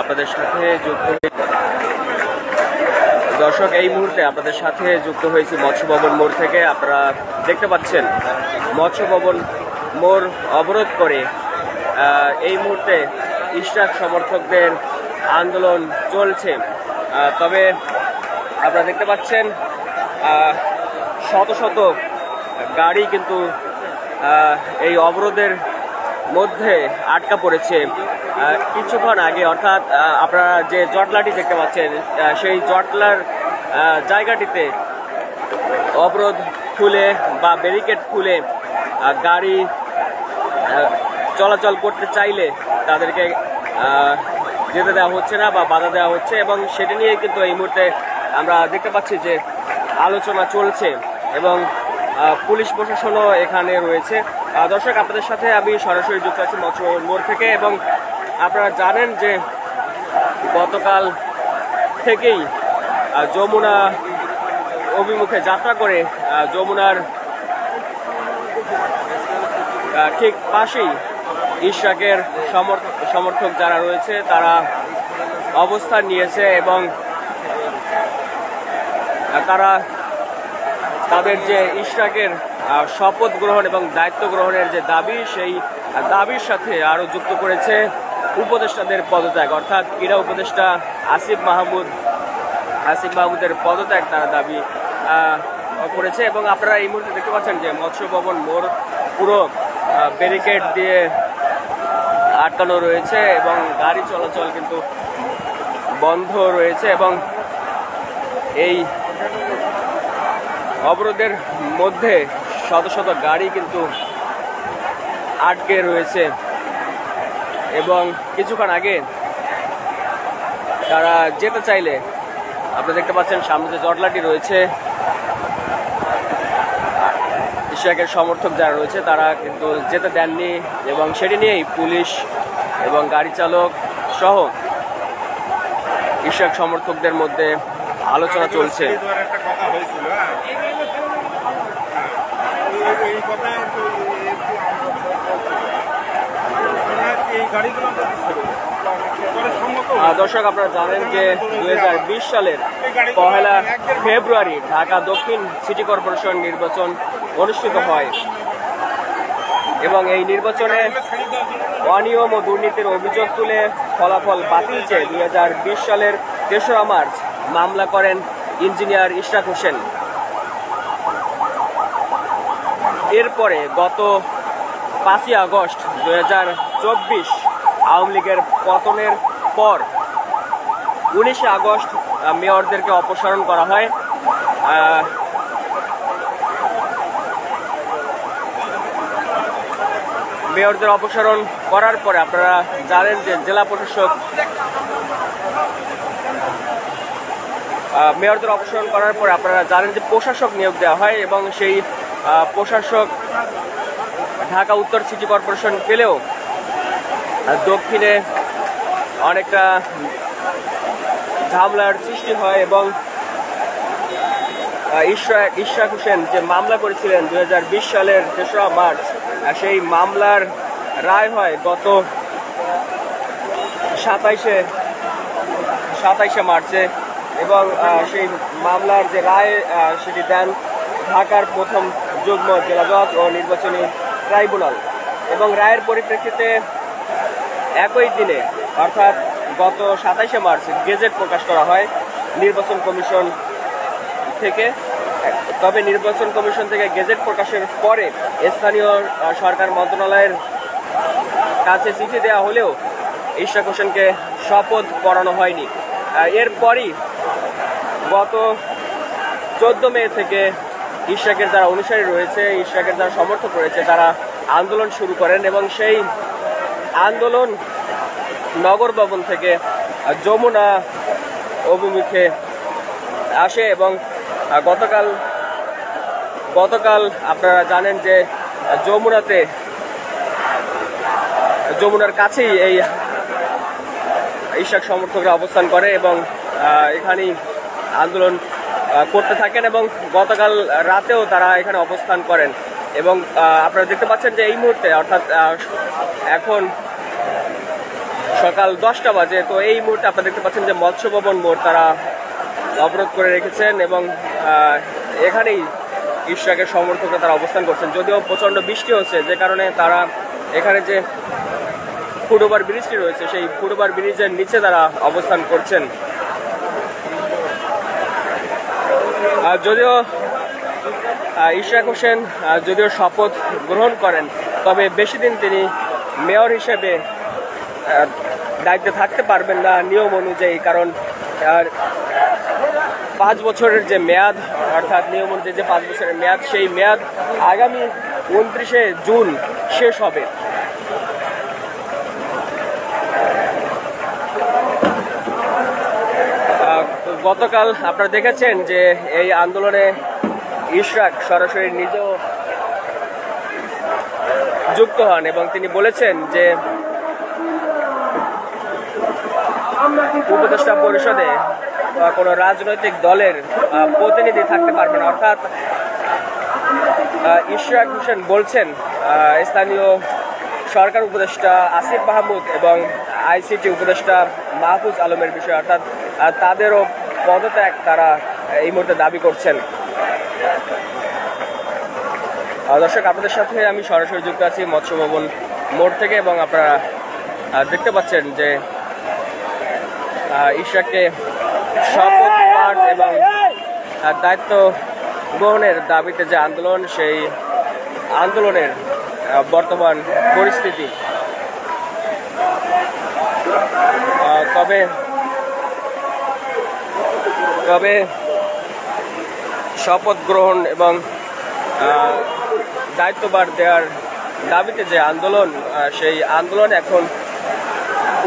আপনাদের সাথে যুক্ত দর্শক এই মুহূর্তে আপনাদের সাথে যুক্ত হয়েছি মৎস্য ভবন মোড় থেকে। আপনারা দেখতে পাচ্ছেন মৎস্য ভবন মোড় অবরোধ করে এই মুহূর্তে ইশরাক সমর্থকদের আন্দোলন চলছে। তবে আপনারা দেখতে পাচ্ছেন শত শত গাড়ি কিন্তু এই অবরোধের মধ্যে আটকা পড়েছে। কিছুক্ষণ আগে অর্থাৎ আপনারা যে জটলাটি দেখতে পাচ্ছেন সেই জটলার জায়গাটিতে অবরোধ খুলে বা ব্যারিকেড খুলে গাড়ি চলাচল করতে চাইলে তাদেরকে যেতে দেওয়া হচ্ছে না বা বাধা দেওয়া হচ্ছে, এবং সেটা নিয়ে কিন্তু এই মুহূর্তে আমরা দেখতে পাচ্ছি যে আলোচনা চলছে এবং পুলিশ প্রশাসনও এখানে রয়েছে। দর্শক আপনাদের সাথে আমি সরাসরি যুক্ত আছি মৎস্য মোড় থেকে, এবং আপনারা জানেন যে গতকাল থেকেই যমুনা অভিমুখে যাত্রা করে যমুনার ঠিক পাশেই ইশরাকের সমর্থক যারা রয়েছে তারা অবস্থান নিয়েছে এবং তারা তাদের যে ইশরাকের শপথ গ্রহণ এবং দায়িত্ব গ্রহণের যে দাবি, সেই দাবির সাথে আরও যুক্ত করেছে উপদেষ্টাদের পদত্যাগ, অর্থাৎ ক্রীড়া উপদেষ্টা আসিফ মাহমুদের পদত্যাগ তারা দাবি করেছে। এবং আপনারা এই মুহূর্তে দেখতে পাচ্ছেন যে মৎস্য ভবন মোড় পুরো ব্যারিকেড দিয়ে আটকানো রয়েছে এবং গাড়ি চলাচল কিন্তু বন্ধ রয়েছে, এবং এই অবরোধের মধ্যে শত শত গাড়ি কিন্তু আটকে রয়েছে। এবং কিছুক্ষণ আগে তারা যেতে চাইলে আপনারা দেখতে পাচ্ছেন সামনে যে জটলাটি রয়েছে, ইশরাকের সমর্থক যারা রয়েছে তারা কিন্তু যেতে দেননি, এবং সেটি নিয়েই পুলিশ এবং গাড়ি চালক সহ ইশরাক সমর্থকদের মধ্যে আলোচনা চলছে। দর্শক আপনারা জানেন যে 2020 সালের 1 ফেব্রুয়ারি ঢাকা দক্ষিণ সিটি কর্পোরেশন নির্বাচন অনুষ্ঠিত হয়, এবং এই নির্বাচনে অনিয়ম ও দুর্নীতির অভিযোগ তুলে ফলাফল বাতিল চেয়ে 2020 সালের 3রা মার্চ মামলা করেন ইঞ্জিনিয়ার ইশরাক হোসেন। এরপরে গত 5ই আগস্ট 2024 আওয়ামী লীগের পতনের পর 19শে আগস্ট মেয়রদেরকে অপসারণ করা হয়। মেয়রদের অপসারণ করার পরে আপনারা জানেন যে জেলা প্রশাসক মেয়রদের অপসারণ করার পরে আপনারা জানেন যে প্রশাসক নিয়োগ দেওয়া হয়, এবং সেই প্রশাসক ঢাকা উত্তর সিটি কর্পোরেশন পেলেও দক্ষিণে অনেকটা ঝামেলার সৃষ্টি হয়, এবং ইশরাক হোসেন যে মামলা করেছিলেন 2020 সালের 3রা মার্চ, সেই মামলার রায় হয় গত 27শে মার্চে, এবং সেই মামলার যে রায় সেটি দেন ঢাকার প্রথম যুগ্ম জেলা জজ ও নির্বাচনী ট্রাইব্যুনাল। এবং রায়ের পরিপ্রেক্ষিতে একই দিনে অর্থাৎ গত 27শে মার্চ গেজেট প্রকাশ করা হয় নির্বাচন কমিশন থেকে। তবে নির্বাচন কমিশন থেকে গেজেট প্রকাশের পরে স্থানীয় সরকার মন্ত্রণালয়ের কাছে চিঠি দেওয়া হলেও ইশরাক হোসেনকে শপথ পড়ানো হয়নি। এরপরই গত 14 মে থেকে ইশরাকের যারা অনুসারী রয়েছে, ইশরাকের যারা সমর্থক রয়েছে, তারা আন্দোলন শুরু করেন, এবং সেই আন্দোলন নগর ভবন থেকে যমুনা অভিমুখে আসে। এবং গতকাল আপনারা জানেন যে যমুনার কাছেই এই ইশরাক সমর্থকরা অবস্থান করে এবং এখানেই আন্দোলন করতে থাকেন, এবং গতকাল রাতেও তারা এখানে অবস্থান করেন। এবং আপনারা দেখতে পাচ্ছেন যে এই মুহূর্তে অর্থাৎ এখন সকাল 10টা বাজে। তো এই মুহূর্তে আপনারা দেখতে পাচ্ছেন যে মৎস্য ভবন মোড় তারা অবরোধ করে রেখেছেন এবং এখানেই ইশরাকের সমর্থকরা তারা অবস্থান করছেন। যদিও প্রচণ্ড বৃষ্টি হচ্ছে, যে কারণে তারা এখানে যে ফুটওভার ব্রিজটি রয়েছে সেই ফুটওভার ব্রিজের নিচে তারা অবস্থান করছেন। যদিও ইশরাক হোসেন যদিও শপথ গ্রহণ করেন, তবে বেশি দিন তিনি মেয়র হিসেবে দায়িত্বে থাকতে পারবেন না নিয়ম অনুযায়ী, কারণ 5 বছরের যে মেয়াদ, অর্থাৎ নিয়ম অনুযায়ী যে 5 বছরের মেয়াদ, সেই মেয়াদ আগামী 29শে জুন শেষ হবে। গতকাল আপনারা দেখেছেন যে এই আন্দোলনে ইশরাক সরাসরি নিজেও যুক্ত হন এবং তিনি বলেছেন যে উপদেষ্টা পরিষদে কোনো রাজনৈতিক দলের প্রতিনিধি থাকতে পারবে না। অর্থাৎ ইশরাক হোসেন বলছেন স্থানীয় সরকার উপদেষ্টা আসিফ মাহমুদ এবং আইসিটি উপদেষ্টা মাহফুজ আলমের বিষয়ে, অর্থাৎ তাদেরও পদত্যাগ তারা এই মুহূর্তে দাবি করছেন। দর্শক, আপনাদের সাথে আমি সরাসরি যুক্ত আছি মৎস্য ভবন মোড় থেকে এবং আপনারা দেখতে পাচ্ছেন যে ইশরাককে শপথ পাঠ এবং দায়িত্ব গ্রহণের দাবিতে যে আন্দোলন, সেই আন্দোলনের বর্তমান পরিস্থিতি। তবে শপথ গ্রহণ এবং দায়িত্বভার দেওয়ার দাবিতে যে আন্দোলন, সেই আন্দোলন এখন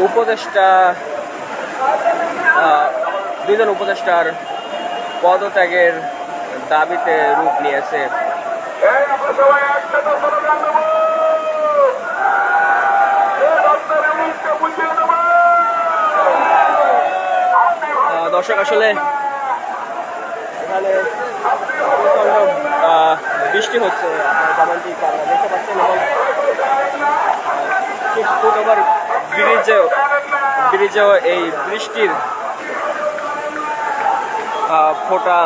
উপদেষ্টা 2 জন উপদেষ্টার পদত্যাগের দাবিতে রূপ নিয়েছে। দর্শক, আসলে এখানে বৃষ্টি হচ্ছে, যেমনটি আপনারা দেখতে পাচ্ছেন, এবং ফুটওভার ব্রিজেও এই বৃষ্টির ফোঁটা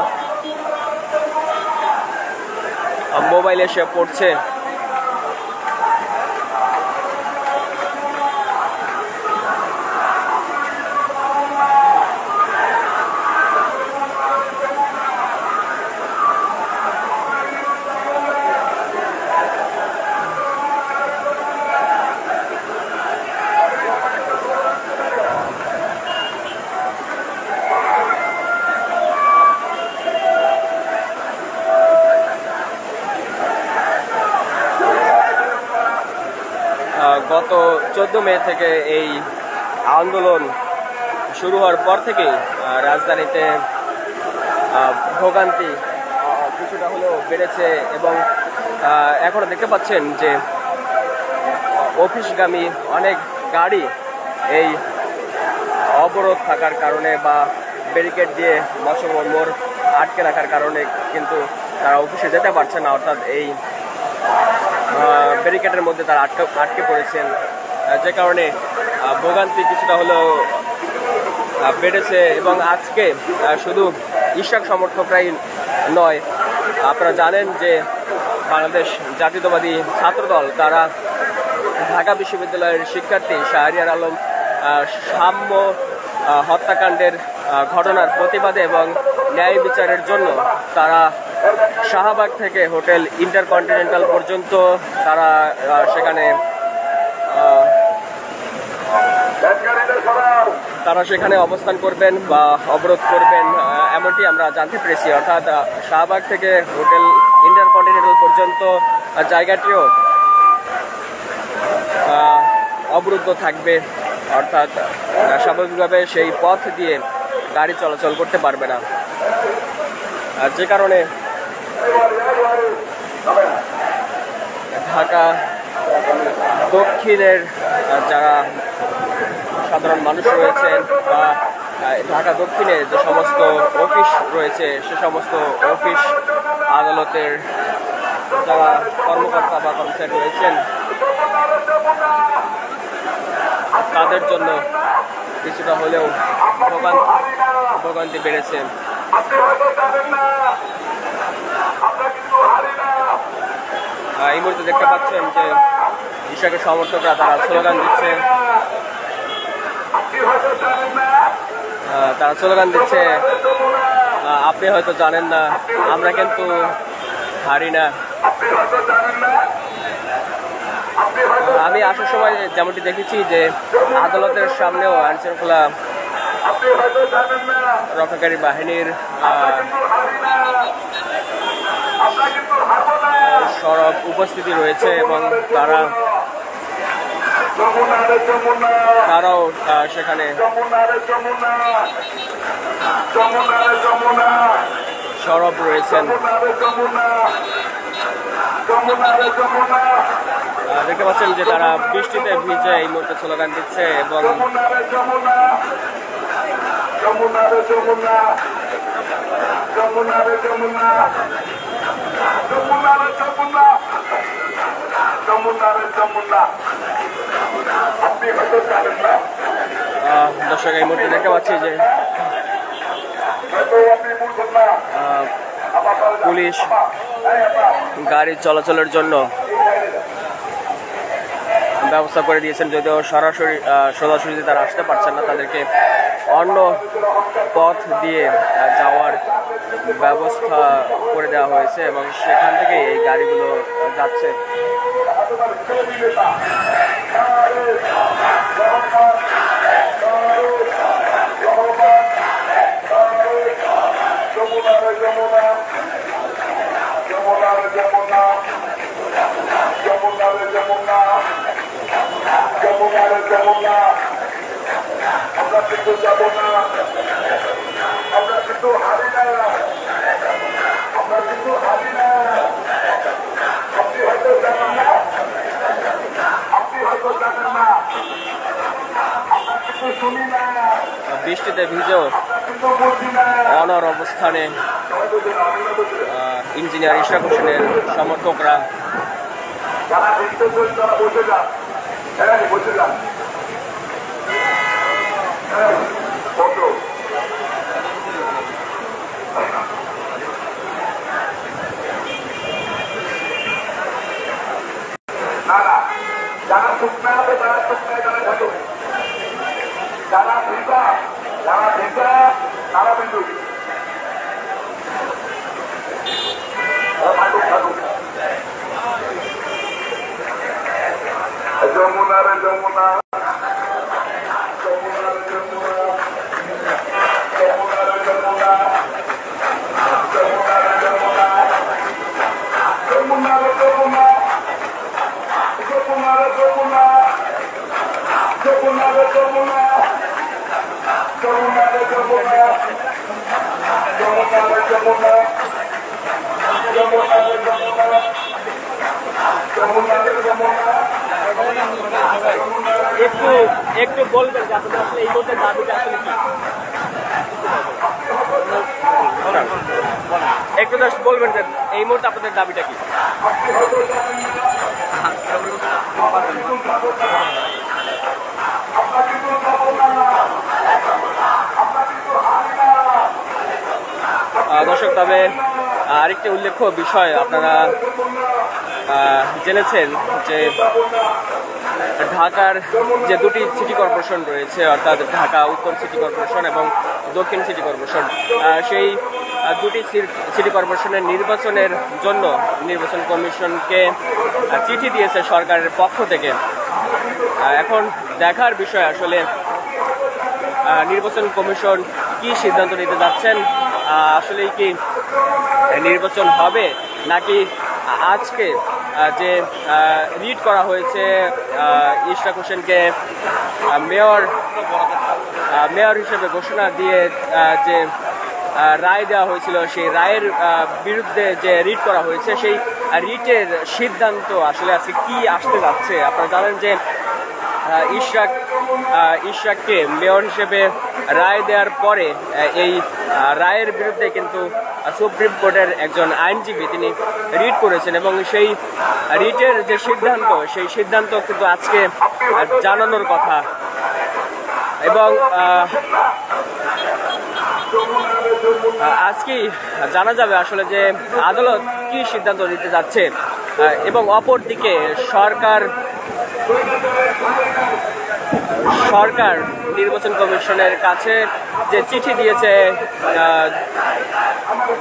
মোবাইলে এসে পড়ছে। গত 14 মে থেকে এই আন্দোলন শুরু হওয়ার পর থেকে রাজধানীতে ভোগান্তি কিছুটা হলেও বেড়েছে এবং এখনো দেখতে পাচ্ছেন যে অফিসগামী অনেক গাড়ি এই অবরোধ থাকার কারণে বা ব্যারিকেড দিয়ে মৎস্য ভবন মোড় আটকে রাখার কারণে কিন্তু তারা অফিসে যেতে পারছে না। অর্থাৎ এই ব্যারিকেডের মধ্যে তারা আটকে পড়েছেন, যে কারণে ভোগান্তি কিছুটা হলেও বেড়েছে। এবং আজকে শুধু ইশরাক সমর্থকরাই নয়, আপনারা জানেন যে বাংলাদেশ জাতীয়তাবাদী ছাত্রদল তারা ঢাকা বিশ্ববিদ্যালয়ের শিক্ষার্থী শাহরিয়ার আলম সাম্য হত্যাকাণ্ডের ঘটনার প্রতিবাদে এবং ন্যায় বিচারের জন্য তারা শাহবাগ থেকে হোটেল ইন্টারকন্টিনেন্টাল পর্যন্ত তারা সেখানে অবস্থান করবেন বা অবরোধ করবেন, এমনটি আমরা জানতে পেরেছি। অর্থাৎ শাহবাগ থেকে হোটেল ইন্টারকন্টিনেন্টাল পর্যন্ত জায়গাটিও অবরুদ্ধ থাকবে, অর্থাৎ স্বাভাবিকভাবে সেই পথ দিয়ে গাড়ি চলাচল করতে পারবে না। যে কারণে ঢাকা দক্ষিণের যারা সাধারণ মানুষ রয়েছেন বা ঢাকা দক্ষিণে যে সমস্ত অফিস রয়েছে, সে সমস্ত অফিস আদালতের যারা কর্মকর্তা বা কর্মচারী রয়েছেন, তাদের জন্য কিছুটা হলেও ভোগান্তি বেড়েছে। এই মুহূর্তে দেখতে পাচ্ছেন যে ইশরাকের সমর্থকরা তারা স্লোগান দিচ্ছে, আপনি হয়তো জানেন না, আমরা কিন্তু হারি না। আমি আসার সময় যেমনটি দেখেছি যে আদালতের সামনেও আইনশৃঙ্খলা রক্ষাকারী বাহিনীর সরব উপস্থিতি রয়েছে এবং তারাও সেখানে সরব রয়েছেন। দেখতে পাচ্ছেন যে তারা বৃষ্টিতে ভিজে এই মুহূর্তে স্লোগান দিচ্ছে এবং দর্শক এই মুহূর্তে দেখতে পাচ্ছি যে পুলিশ গাড়ি চলাচলের জন্য ব্যবস্থা করে দিয়েছেন, যদিও সরাসরি তারা আসতে পারছেন না, তাদেরকে অন্য পথ দিয়ে যাওয়ার ব্যবস্থা করে দেওয়া হয়েছে এবং সেখান থেকে এই গাড়িগুলো যাচ্ছে। বৃষ্টিতে ভিজেও অনর অবস্থানে ইঞ্জিনিয়ার ইশরাক হোসেনের সমর্থকরা একটু বলবেন যে আপনাদের আসলে এই মুহূর্তে দাবিটা আসলে কি? একটু বলবেন যে এই মুহূর্তে আপনাদের দাবিটা কি? দর্শক, তবে আরেকটি উল্লেখ্য বিষয় আপনারা জেনেছেন যে ঢাকার যে দুটি সিটি কর্পোরেশন রয়েছে, অর্থাৎ ঢাকা উত্তর সিটি কর্পোরেশন এবং দক্ষিণ সিটি কর্পোরেশন, সেই দুটি সিটি কর্পোরেশনের নির্বাচনের জন্য নির্বাচন কমিশনকে চিঠি দিয়েছে সরকারের পক্ষ থেকে। এখন দেখার বিষয় আসলে নির্বাচন কমিশন কি সিদ্ধান্ত নিতে যাচ্ছেন। আসলেই কি নির্বাচন হবে, নাকি আজকে যে রিট করা হয়েছে ইশরাক হোসেনকে মেয়র হিসেবে ঘোষণা দিয়ে যে রায় দেওয়া হয়েছিল, সেই রায়ের বিরুদ্ধে যে রিট করা হয়েছে, সেই রিটের সিদ্ধান্ত আসলে আজকে কি আসতে যাচ্ছে। আপনারা জানেন যে ইশরাককে মেয়র হিসেবে রায় দেওয়ার পরে এই রায়ের বিরুদ্ধে কিন্তু সুপ্রিম কোর্টের একজন আইনজীবী তিনি রিট করেছেন এবং সেই রিটের যে সিদ্ধান্ত সেই সিদ্ধান্ত কিন্তু আজকে জানানোর কথা এবং আজকেই জানা যাবে আসলে যে আদালত কি সিদ্ধান্ত দিতে যাচ্ছে এবং অপরদিকে সরকার নির্বাচন কমিশনের কাছে যে চিঠি দিয়েছে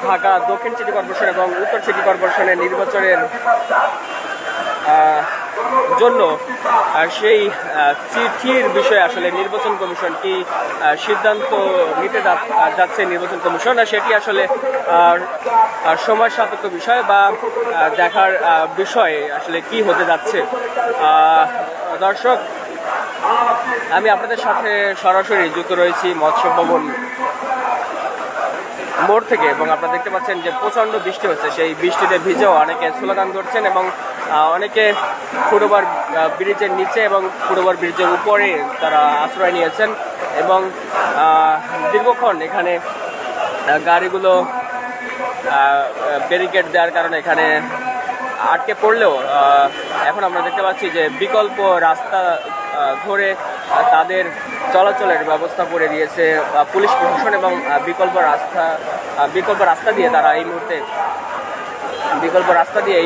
ঢাকা দক্ষিণ সিটি কর্পোরেশন এবং উত্তর সিটি কর্পোরেশনের নির্বাচনের জন্য সেই চিঠির বিষয়ে আসলে নির্বাচন কমিশন কি সিদ্ধান্ত নিতে যাচ্ছে নির্বাচন কমিশন সেটি আসলে সময় সাপেক্ষ বিষয় বা দেখার বিষয় আসলে কি হতে যাচ্ছে। দর্শক, আমি আপনাদের সাথে সরাসরি যুক্ত রয়েছি মৎস্য ভবন মোড় থেকে এবং আপনারা দেখতে পাচ্ছেন যে প্রচণ্ড বৃষ্টি হচ্ছে। সেই বৃষ্টিতে ভিজেও অনেকে স্লোগান করছেন এবং অনেকে ফুটওভার ব্রিজের নিচে এবং ফুটওভার ব্রিজের উপরে তারা আশ্রয় নিয়েছেন এবং দীর্ঘক্ষণ এখানে গাড়িগুলো ব্যারিকেড দেওয়ার কারণে এখানে আটকে পড়লেও এখন আমরা দেখতে পাচ্ছি যে বিকল্প রাস্তা ধরে তাদের চলাচলের ব্যবস্থা করে দিয়েছে পুলিশ প্রশাসন এবং বিকল্প রাস্তা দিয়ে তারা এই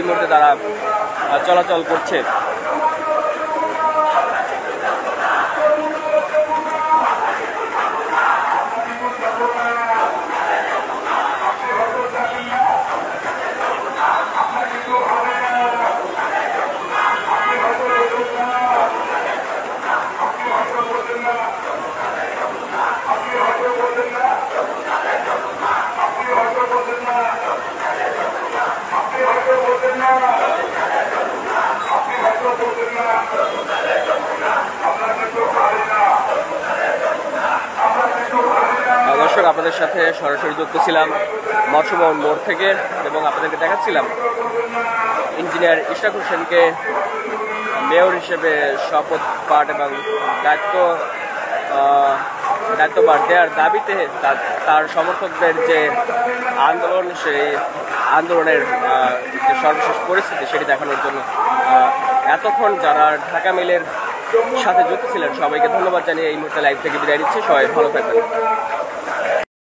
মুহূর্তে তারা চলাচল করছে। দর্শক, আপনাদের সাথে সরাসরি যুক্ত ছিলাম মৎস্য ভবন মোড় থেকে এবং আপনাদেরকে দেখাচ্ছিলাম ইঞ্জিনিয়ার ইশরাক হোসেনকে মেয়র হিসেবে শপথ পাঠ এবং দায়িত্বভার দেওয়ার দাবিতে তার সমর্থকদের যে আন্দোলন, সেই আন্দোলনের যে সর্বশেষ পরিস্থিতি সেটি দেখানোর জন্য এতক্ষণ যারা ঢাকা মেলের সাথে যুক্ত ছিলেন সবাইকে ধন্যবাদ জানিয়ে এই মুহূর্তে লাইভ থেকে বিদায় নিচ্ছি। সবাই ভালো থাকবেন।